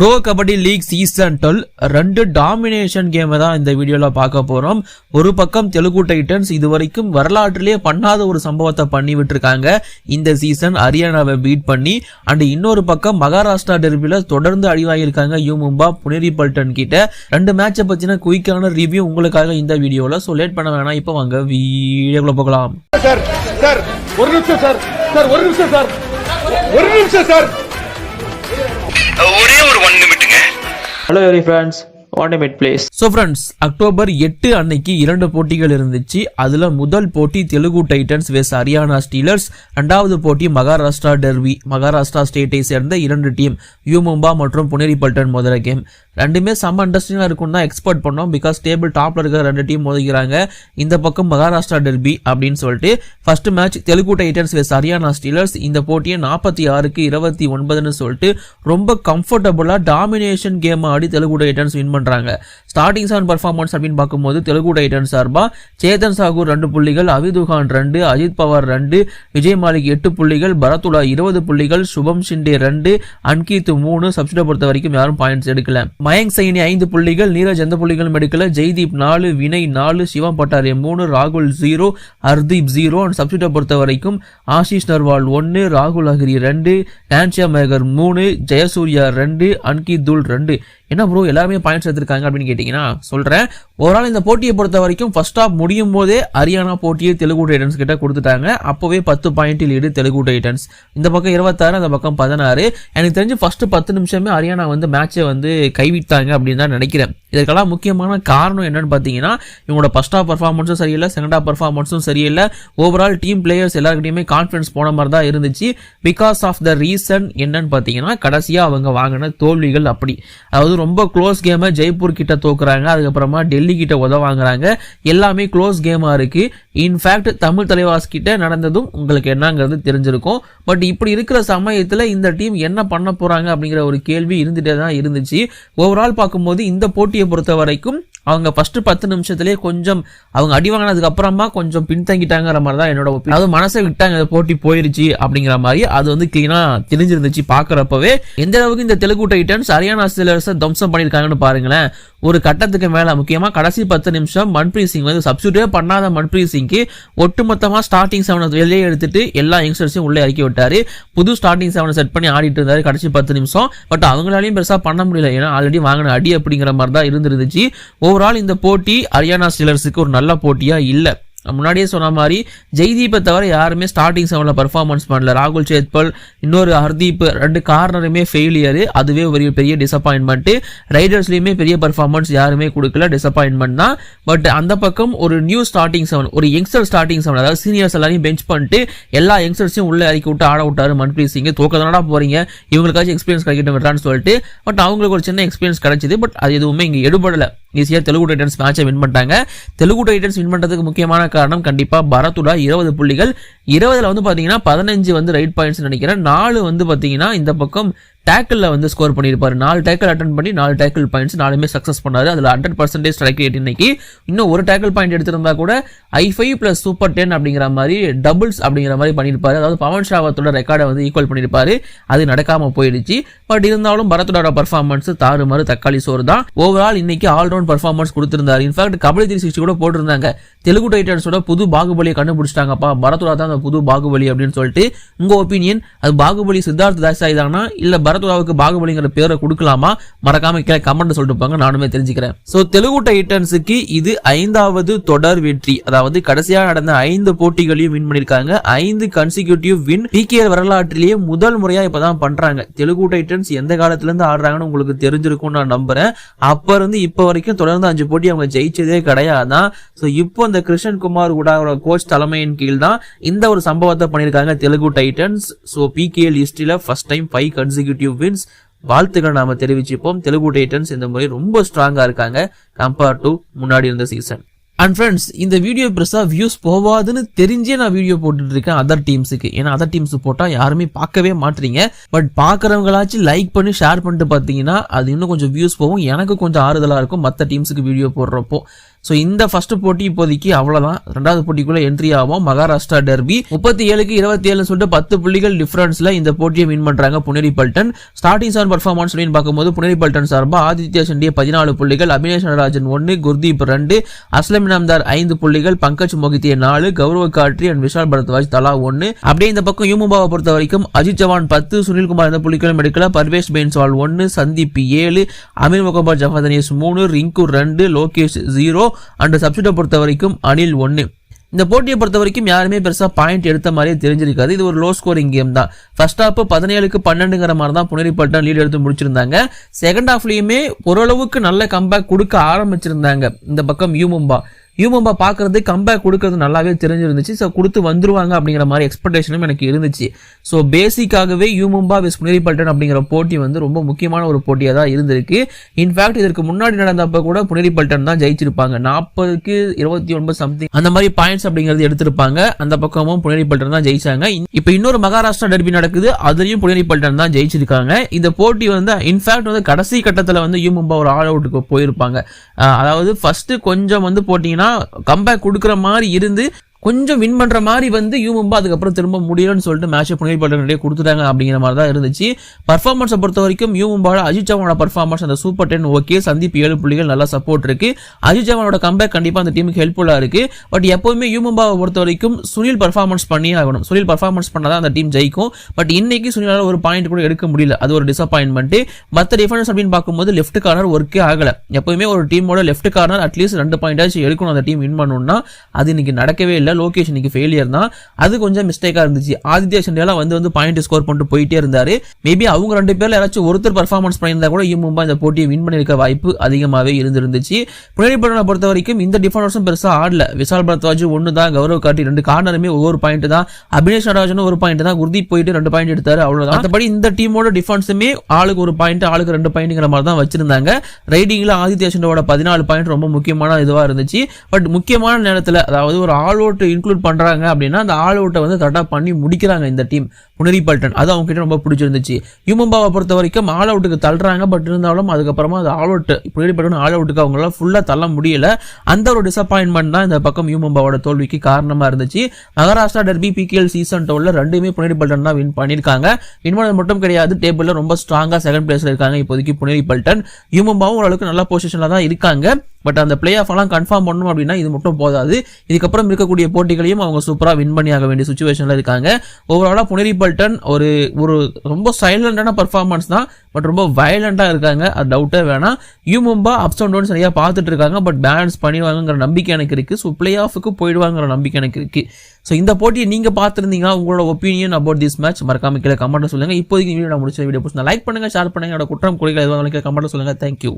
Bro kabaddi league season 12 2 domination கேமை தான் இந்த வீடியோல பார்க்க போறோம். ஒரு பக்கம் தெலுங்கு டைட்டன்ஸ் இதுவரைக்கும் வரலாற்றிலே பண்ணாத ஒரு சம்பவத்தை பண்ணி விட்டுருக்காங்க இந்த சீசன், ஹரியானாவை பீட் பண்ணி. அண்ட் இன்னொரு பக்கம் மகாராஷ்டிரா டெர்பில தொடர்ந்து அடிவாகியிருக்காங்க யூ மும்பா புனேரி பல்டன் கிட்ட. 2 மேட்சை பத்தின குயிக்கான ரிவ்யூ உங்களுக்காக இந்த வீடியோல. சோ லேட் பண்ண வேணாம், இப்போ வாங்க வீடியோக்குள்ள போகலாம். ஒரே ஒரு 1 நிமிட்டுங்க. Hello every friends, 1 minute please. So friends, October 8 அன்னைக்கு 2 போட்டிகள் இருந்துச்சு. அதுல முதல் போட்டி தெலுங்கு டைட்டன்ஸ் வெஸ் ஹரியானா ஸ்டீலர்ஸ், இரண்டாவது போட்டி மகாராஷ்டிரா டெர்பி, மகாராஷ்டிரா ஸ்டேட்டை சேர்ந்த 2 டீம் யூ மும்பா மற்றும் புனேரி பல்டன் முதல கேம். ரெண்டுமே செம்ம இன்ட்ரெஸ்டிங்கா இருக்கும் தான் எக்ஸ்பெக்ட் பண்ணோம். பிகாஸ் டேபிள் டாப்ல இருக்கிற 2 டீம் மோதிக்கிறாங்க. இந்த பக்கம் மகாராஷ்டிரா டெர்பி அப்படின்னு சொல்லிட்டு ஃபர்ஸ்ட் மேட்ச் தெலுங்கு டைட்டன்ஸ் வெஸ் ஹரியானா ஸ்டீலர்ஸ். இந்த போட்டியை 46-29 சொல்லிட்டு ரொம்ப கம்ஃபர்டபுளா டாமினேஷன் கேம் ஆடி தெலுங்கு டைட்டன்ஸ் வின் பண்றாங்க. ஸ்டார்டிங் 7 பர்ஃபார்மன்ஸ் அப்படின்னு பார்க்கும்போது தெலுங்கு டைட்டன்ஸ் சார்பா சேதன் சாகூர் 2 புள்ளிகள், அவிதுகான் 2, அஜித் பவார் 2, விஜய் மாலிக் 8 புள்ளிகள், பரத்துலா 20 புள்ளிகள், சுபம் ஷிண்டே 2, அன்கீத் 3. சப்ஸ்டியூட் பொறுத்த வரைக்கும் யாரும் பாயிண்ட்ஸ் எடுக்கல. மயங்க் சைனி 5 புள்ளிகள், நீரஜ் எந்த புள்ளிகளும் எடுக்கல, ஜெய்தீப் 4, வினய் 4, சிவம் பட்டாரே 3, ராகுல் 0, ஹர்தீப் 0. அண்ட் சப்ஸ்டியூட் பொறுத்த வரைக்கும் ஆஷிஷ் நர்வால் 1, ராகுல் அஹ்ரி 2, டான்ஷியா மேகர் 3, ஜெயசூர்யா 2, அன்கீத் துல் 2. என்ன ப்ரோ எல்லாருமே பாயிண்ட்ஸ் எடுத்திருக்காங்க அப்படின்னு கேட்டீங்கன்னா சொல்றேன். ஓவரால் இந்த போட்டியை பொறுத்த வரைக்கும் ஃபர்ஸ்ட் ஹாஃப் முடியும் போதே ஹரியானா போட்டியை தெலுங்கு டைட்டன்ஸ் கிட்ட கொடுத்துட்டாங்க. அப்பவே 10 பாயிண்ட் லீடு தெலுங்கு டைட்டன்ஸ். இந்த பக்கம் 26, அந்த பக்கம் 16. எனக்கு தெரிஞ்சு ஃபர்ஸ்ட் 10 நிமிஷமே ஹரியானா மேட்சை கைவிட்டாங்க அப்படின்னு தான் நினைக்கிறேன். இதற்கெல்லாம் முக்கியமான காரணம் என்னன்னு பார்த்தீங்கன்னா இவங்களோட ஃபர்ஸ்ட் ஹாஃப் பர்ஃபார்மன்ஸும் சரியில்லை, செகண்ட் ஹாஃப் பர்ஃபார்மன்ஸும் சரியில்லை. ஓவரால் டீம் பிளேயர்ஸ் எல்லாருக்கிட்டையுமே கான்ஃபிடன்ஸ் போன மாதிரி தான் இருந்துச்சு. பிகாஸ் ஆஃப் த ரீசன் என்னன்னு பார்த்தீங்கன்னா கடைசியா அவங்க வாங்கின தோல்விகள். அப்படி அதாவது ரொம்ப க்ளோஸ் கேமை ஜெய்ப்பூர் கிட்ட தோக்குறாங்க, அதுக்கப்புறமா டெல்லி கிட்ட உதவாங்கிறாங்க. எல்லாமே க்ளோஸ் கேமா இருக்கு. இன்ஃபேக்ட் தமிழ் தலைவாஸ் கிட்ட நடந்ததும் உங்களுக்கு என்னங்கிறது தெரிஞ்சிருக்கும். பட் இப்படி இருக்கிற சமயத்துல இந்த டீம் என்ன பண்ண போறாங்க அப்படிங்கிற ஒரு கேள்வி இருந்துட்டே தான் இருந்துச்சு. ஓவரால் பார்க்கும்போது இந்த போட்டியை பொறுத்த வரைக்கும் அவங்க ஃபர்ஸ்ட் 10 நிமிஷத்துலேயே கொஞ்சம் அவங்க அடி வாங்கினதுக்கு அப்புறமா கொஞ்சம் பின்தங்கிட்டாங்கிற மாதிரி தான் என்னோட ஒப்பீனியன். அதாவது மனசை விட்டாங்க, போட்டி போயிருச்சு அப்படிங்கிற மாதிரி அது கிளீனா தெரிஞ்சிருந்துச்சு பாக்குறப்பவே. எந்த அளவுக்கு இந்த தெலுங்கு டைட்டன்ஸ் ஹரியானா ஸ்டீலர்ஸை தம்சம் பண்ணிருக்காங்கன்னு பாருங்களேன். ஒரு கட்டத்துக்கு மேல முக்கியமா கடைசி 10 நிமிஷம் மன்பிரீத் சிங் சப்ஸ்டியூட்டே பண்ணாத மன்பிரீத் சிங்க்கு ஒட்டுமொத்தமா ஸ்டார்டிங் 7 வெளியே எடுத்துட்டு எல்லா யங்ஸ்டர்ஸையும் உள்ளே இறக்கி விட்டாரு. புது ஸ்டார்டிங் 7 செட் பண்ணி ஆடிட்டு இருந்தாரு கடைசி 10 நிமிஷம். பட் அவங்களாலையும் பெருசா பண்ண முடியல, ஏன்னா ஆல்ரெடி வாங்கின அடி அப்படிங்கிற மாதிரி தான் இருந்துருந்துச்சு. ஓவரால் இந்த போட்டி ஹரியானா ஸ்டீலர்ஸுக்கு ஒரு நல்ல போட்டியா இல்ல. முன்னாடியே சொன்ன மாதிரி ஜெய்தீப்பை தவிர யாருமே ஸ்டார்டிங் 7 பர்ஃபார்மன்ஸ் பண்ணல. ராகுல் சேத்பல், இன்னொரு ஹர்தீப் 2 கார்னருமே ஃபெயிலியர். அதுவே ஒரு பெரிய டிசப்பாயின்மெண்ட். ரைடர்ஸ்லயுமே பெரிய பர்ஃபார்மன்ஸ் யாருமே கொடுக்கல, டிசப்பாயின்மெண்ட் தான். பட் அந்த பக்கம் ஒரு நியூ ஸ்டார்டிங் 7, ஒரு யங்ஸ்டர் ஸ்டார்டிங் 7, அதாவது சீனியர்ஸ் எல்லாரையும் பெஞ்ச் பண்ணிட்டு எல்லா யங்ஸ்டர்ஸையும் உள்ள இறக்கி விட்டு ஆட விட்டாரு மன்பிரீத் சிங். தோக்கதானடா போறீங்க, இவங்களுக்காச்சும் எக்ஸ்பீரியன்ஸ் கிடைக்கட்டும் சொல்லிட்டு. பட் அவங்களுக்கு ஒரு சின்ன எக்ஸ்பீரியன்ஸ் கிடைச்சது. பட் அது எதுவுமே இங்க எடுபடல. ஈஸியா தெலுங்கு டைட்டன்ஸ் மேட்சை வின் பண்ணிட்டாங்க. தெலுங்கு டைட்டன்ஸ் வின் பண்றதுக்கு முக்கியமான காரணம் கண்டிப்பா பரத்துலா 20 புள்ளிகள். 20ல பாத்தீங்கன்னா 15 ரைட் பாயிண்ட்ஸ் நினைக்கிறேன். 4 பாத்தீங்கன்னா இந்த பக்கம் டேக்கிள் ஸ்கோர் பண்ணிருப்பாரு. 4 டேக்கிள் அட்டன் பண்ணி 4 டேக்கிள் பாயிண்ட்ஸ் 4மே சக்சஸ் பண்ணாரு. அதுல 100% ஸ்ட்ரைக் ரேட். இன்னைக்கு இன்னும் ஒரு டேக்கிள் பாயிண்ட் எடுத்திருந்தா கூட i5 பிளஸ் சூப்பர் 10 அப்படிங்கிற மாதிரி டபுள்ஸ் அப்படிங்கிற மாதிரி பண்ணிருப்பாரு. அதாவது பவன் ஷராவத்தோட ரெக்கார்டை ஈக்குவல் பண்ணிருப்பாரு. அது நடக்காம போயிடுச்சு. பட் இருந்தாலும் பரத்துலோட பர்ஃபார்மன்ஸ் தாறுமாறு தக்காளி சோறு தான். ஓவரால் இன்னைக்கு ஆல்ரவுண்ட் பர்ஃபார்மன்ஸ் கொடுத்திருந்தாரு. இன்ஃபேக்ட் கபடி 360 கூட போட்டிருந்தாங்க. தெலுங்கு டைட்டன்ஸோட புது பாகுபலியை கண்டுபிடிச்சிட்டாங்கப்பா, பரத்துலா தான் அந்த புது பாகுபலி அப்படின்னு சொல்லிட்டு. உங்க ஒப்பீனியன், அது பாகுபலி சித்தார்த் தாசாய் தானா இல்ல பரத்துலாவுக்கு பாகுபலிங்கிற பேரை கொடுக்கலாமா? மறக்காம கமெண்ட் சொல்லிட்டு போங்க, நானுமே தெரிஞ்சுக்கிறேன். சோ தெலுங்கு டைட்டன்ஸுக்கு இது 5வது தொடர் வெற்றி. அதாவது கடைசியா நடந்த 5 போட்டிகளையும் வின் பண்ணிருக்காங்க. 5 கன்சிக்யூட்டிவ் வின். PKL வரலாற்றிலேயே முதல் முறையா இப்பதான் பண்றாங்க. தெலுங்கு டைட்டன்ஸ் எந்த காலத்துல இருந்து ஆடுறாங்கன்னு உங்களுக்கு தெரிஞ்சிருக்கும் நான் நம்புறேன். அப்ப இருந்து இப்ப வரைக்கும் தொடர்ந்து 5 போட்டி அவங்க ஜெயிச்சதே கிடையாதான். சோ இப்போ இந்த கிருஷ்ணன் குமார் கூட கோச் தலைமையின் கீழ் தான் இந்த ஒரு சம்பவத்தை பண்ணிருக்காங்க தெலுங்கு டைட்டன்ஸ். சோ PKL ஹிஸ்டரியில ஃபர்ஸ்ட் டைம் 5 கன்சிக்யூட்டிவ் வின்ஸ். வாழ்த்துக்கள் நாம தெரிவிச்சுப்போம். தெலுங்கு டைட்டன்ஸ் இந்த முறை ரொம்ப ஸ்ட்ராங்கா இருக்காங்க கம்பேர் டு முன்னாடி இருந்த சீசன். அண்ட் ஃப்ரெண்ட்ஸ், இந்த வீடியோ பெருசா வியூஸ் போவாதுன்னு தெரிஞ்சே நான் வீடியோ போட்டுட்டு இருக்கேன் அதர் டீம்ஸுக்கு. ஏன்னா அதர் டீம்ஸ் போட்டா யாருமே பார்க்கவே மாட்டீங்க. பட் பாக்குறவங்களாச்சும் லைக் பண்ணி ஷேர் பண்ணிட்டு பாத்தீங்கன்னா அது இன்னும் கொஞ்சம் வியூஸ் போகும், எனக்கு கொஞ்சம் ஆறுதலா இருக்கும் மற்ற டீம்ஸுக்கு வீடியோ போடுறப்போ. ஸோ இந்த ஃபர்ஸ்ட் போட்டி இப்போதைக்கு அவ்வளவுதான். ரெண்டாவது போட்டிக்குள்ள என்ட்ரி ஆகும் மகாராஷ்டிரா டெர்பி. 37க்கு 27 சொல்லிட்டு 10 புள்ளிகள் டிஃபரன்ஸ்ல இந்த போட்டியை வின் பண்றாங்க புனேரி பல்டன். ஸ்டார்டிங் 7 பர்ஃபார்மன்ஸ் அப்படின்னு பார்க்கும்போது புனேரி பல்டன் சார்பா ஆதித்யா ஷிண்டே 14 புள்ளிகள், அபினேஷ் நடராஜன் 1, குர்தீப் 2, அஸ்லம் இனாம்தார் 5 புள்ளிகள், பங்கஜ் மொகித்திய 4, கௌரவ் காட்ரி அண்ட் விஷால் பரத்வாஜ் தலா 1. அப்படியே இந்த பக்கம் யூ மும்பாவை பொறுத்த வரைக்கும் அஜித் சவான் 10, சுனில்குமார் எந்த புள்ளிகளும் எடுக்கல, பர்வேஷ் பென்சால் 1, சந்தீப் 7, அமீர் முகமது ஜஃபதனீஸ் 3, ரிங்கு 2, லோகேஷ் 0 அண்ட் சப்ஸ்டியூட்டை பொறுத்த வரைக்கும் அனில் 1. இந்த போட்டியை பொறுத்த வரைக்கும் யாருமே பெருசா பாயிண்ட் எடுத்த மாதிரியே தெரிஞ்சிருக்காது. இது ஒரு லோ ஸ்கோரிங் கேம் தான். ஃபர்ஸ்ட் ஹாப் 17க்கு 12ங்கிற மாதிரி தான் புனேரி பல்டன் லீட் எடுத்து முடிச்சிருந்தாங்க. செகண்ட் ஹாஃப்லயுமே ஓரளவுக்கு நல்ல கம்பேக் கொடுக்க ஆரம்பிச்சிருந்தாங்க இந்த பக்கம் யூ மும்பா பாக்குறது கம்பேக் கொடுக்கறது நல்லாவே தெரிஞ்சிருந்துச்சு. ஸோ கொடுத்து வந்துருவாங்க அப்படிங்கிற மாதிரி எக்ஸ்பெக்டேஷனும் எனக்கு இருந்துச்சு. ஸோ பேசிக்காகவே யூ மும்பா வெஸ் புனேரி பல்டன் அப்படிங்கிற போட்டி வந்து ரொம்ப முக்கியமான ஒரு போட்டியாக தான் இருந்திருக்கு. இன்ஃபேக்ட் இதற்கு முன்னாடி நடந்தப்ப கூட புனேரி பல்டன் தான் ஜெயிச்சிருப்பாங்க. 40க்கு 29 சம்திங் அந்த மாதிரி பாயிண்ட்ஸ் அப்படிங்கிறது எடுத்திருப்பாங்க. அந்த பக்கமும் புனேரி பல்டன் தான் ஜெயிச்சாங்க. இப்போ இன்னொரு மகாராஷ்டிரா டெர்பி நடக்குது, அதுலயும் புனேரி பல்டன் தான் ஜெயிச்சிருக்காங்க. இந்த போட்டி வந்து இன்ஃபேக்ட் வந்து கடைசி கட்டத்தில் வந்து யூ மும்பா ஒரு ஆல் அவுட்டுக்கு போயிருப்பாங்க. அதாவது ஃபர்ஸ்ட் கொஞ்சம் வந்து போட்டீங்கன்னா கம்பேக் கொடுக்குற மாதிரி இருந்து கொஞ்சம் வின் பண்ற மாதிரி வந்து யூ மும்பா அதுக்கப்புறம் திரும்ப முடியலன்னு சொல்லிட்டு மேட்சை புனேரி பல்டன் கொடுத்துட்டாங்க அப்படிங்கிற மாதிரி தான் இருந்துச்சு. பர்ஃபார்மன்ஸை பொறுத்த வரைக்கும் யூ மும்பாவோட அஜித் சவானோட பர்ஃபார்மன்ஸ் அந்த சூப்பர் 10 ஓகே, சந்தீப் 7 புள்ளிகள் நல்லா சப்போர்ட் இருக்கு. அஜித் சவானோட கம்பேக் கண்டிப்பா அந்த டீமுக்கு ஹெல்ப்ஃபுல்லா இருக்கு. பட் எப்பவுமே யூ மும்பாவை பொறுத்த வரைக்கும் சுனில் பர்ஃபார்மன்ஸ் பண்ணியே ஆகணும். சுனில் பர்ஃபார்மன்ஸ் பண்ணாதான் அந்த டீம் ஜெயிக்கும். பட் இன்னைக்கு சுனிலால ஒரு பாயிண்ட் கூட எடுக்க முடியல, அது ஒரு டிசப்பாயின்மெண்ட். மற்ற டிஃபரன்ஸ் அப்படின்னு பார்க்கும்போது லெஃப்ட் கார்னர் ஒர்க்கே ஆகல. எப்பவுமே ஒரு டீமோட லெஃப்ட் கார்னர் அட்லீஸ்ட் 2 பாயிண்டாச்சும் எடுக்கணும் அந்த டீம் வின் பண்ணணும்னா, அது இன்னைக்கு நடக்கவே இல்லை. லோகேஷ் இன்னைக்கு ஃபெயிலியர் தான், அது கொஞ்சம் மிஸ்டேக்கா இருந்துச்சு. ஆதித்யா ஷிண்டேலாம் வந்து பாயிண்ட் ஸ்கோர் பண்ணிட்டு போயிட்டே இருந்தாரு. மேபி அவங்க 2 பேர்ல யாராச்சும் ஒருத்தர் பர்ஃபார்மன்ஸ் பண்ணியிருந்தா கூட யூ மும்பா இந்த போட்டியை வின் பண்ணிருக்க வாய்ப்பு அதிகமாகவே இருந்துருந்துச்சு. புனேரி பல்டனை பொறுத்த வரைக்கும் இந்த டிஃபெண்டர்ஸும் பெருசா ஆடல. விஷால் பரத்வாஜ் 1 தான், கௌரவ் காட்டி 2, கார்னருமே ஒவ்வொரு பாயிண்ட் தான், அபினேஷ் நடராஜன் 1 பாயிண்ட் தான், குர்தீப் போயிட்டு 2 பாயிண்ட் எடுத்தாரு, அவ்வளவுதான். மற்றபடி இந்த டீமோட டிஃபென்ஸுமே ஆளுக்கு 1 பாயிண்ட், ஆளுக்கு 2 பாயிண்ட்ங்கிற மாதிரி தான் வச்சிருந்தாங்க. ரைடிங்ல ஆதித்யா ஷிண்டேவோட 14 பாயிண்ட் ரொம்ப முக்கியமான இதுவா இருந்துச்சு. பட் முக்கியமான நேரத்தில் அதாவது ஒரு ஆல் அவுட் இன்க்ளூட் பண்றாங்க அப்படின்னா அந்த ஆல் அவுட்டை வந்து கரெக்டாக பண்ணி முடிக்கிறாங்க இந்த டீம் புனேரி பல்டன். அது அவங்க கிட்ட ரொம்ப பிடிச்சிருந்துச்சு. யூ மும்பாவை பொறுத்த வரைக்கும் ஆல் அவுட்டுக்கு தள்ளுறாங்க. பட் இருந்தாலும் அதுக்கப்புறமா அது all out Puneri Paltan all அவுட்டுக்கு அவங்களால ஃபுல்லா தள்ள முடியல. அந்த ஒரு டிசப்பாயின்மெண்ட் தான் இந்த பக்கம் யூ மும்பாவோட தோல்விக்கு காரணமா இருந்துச்சு. மகாராஷ்டிரா டெர்பி PKL சீசன் 12 2மே புனேரி பல்டன் தான் வின் பண்ணிருக்காங்க. வின் பண்ணது மட்டும் கிடையாது, டேபிள்ல ரொம்ப ஸ்ட்ராங்கா செகண்ட் பிளேஸ்ல இருக்காங்க இப்போதைக்கு புனேரி பல்டன். யூ மும்பாவும் ஓரளவுக்கு நல்ல பொசிஷன்ல தான் இருக்காங்க. பட் அந்த பிளே ஆஃப் எல்லாம் கன்ஃபார்ம் பண்ணணும் அப்படின்னா இது மட்டும் போதாது. இதுக்கப்புறம் இருக்கக்கூடிய போட்டிகளையும் அவங்க சூப்பரா வின் பண்ணி ஆக வேண்டிய சிச்சுவேஷன்ல இருக்காங்க. ஓவராலா புனேரி பல்டன் ஒரு ரொம்ப சைலண்டான பர்ஃபார்மன்ஸ் தான், பட் ரொம்ப வயலண்டா இருக்காங்க, அது டவுட்டே வேணாம். U Mumba ups and downs நிறைய பார்த்துட்டு இருக்காங்க, பட் பேலன்ஸ் பண்ணிடுவாங்கிற நம்பிக்கை எனக்கு இருக்கு. ஸோ பிளே ஆஃபுக்கு போயிடுவாங்கிற நம்பிக்கை எனக்கு இருக்கு. ஸோ இந்த போட்டியை நீங்க பார்த்துருந்தீங்கன்னா உங்களோட ஒப்பீனியன் அபவுட் திஸ் மேட்ச் மறக்காம கீழே கமெண்ட் சொல்லுங்க. இப்போதைக்கு வீடியோ நான் முடிச்ச வீடியோ பிடிச்சா லைக் பண்ணுங்க, ஷேர் பண்ணுங்க. குற்றம் குறைகள் எதுவும் கமெண்ட் சொல்லுங்க. தேங்க்யூ.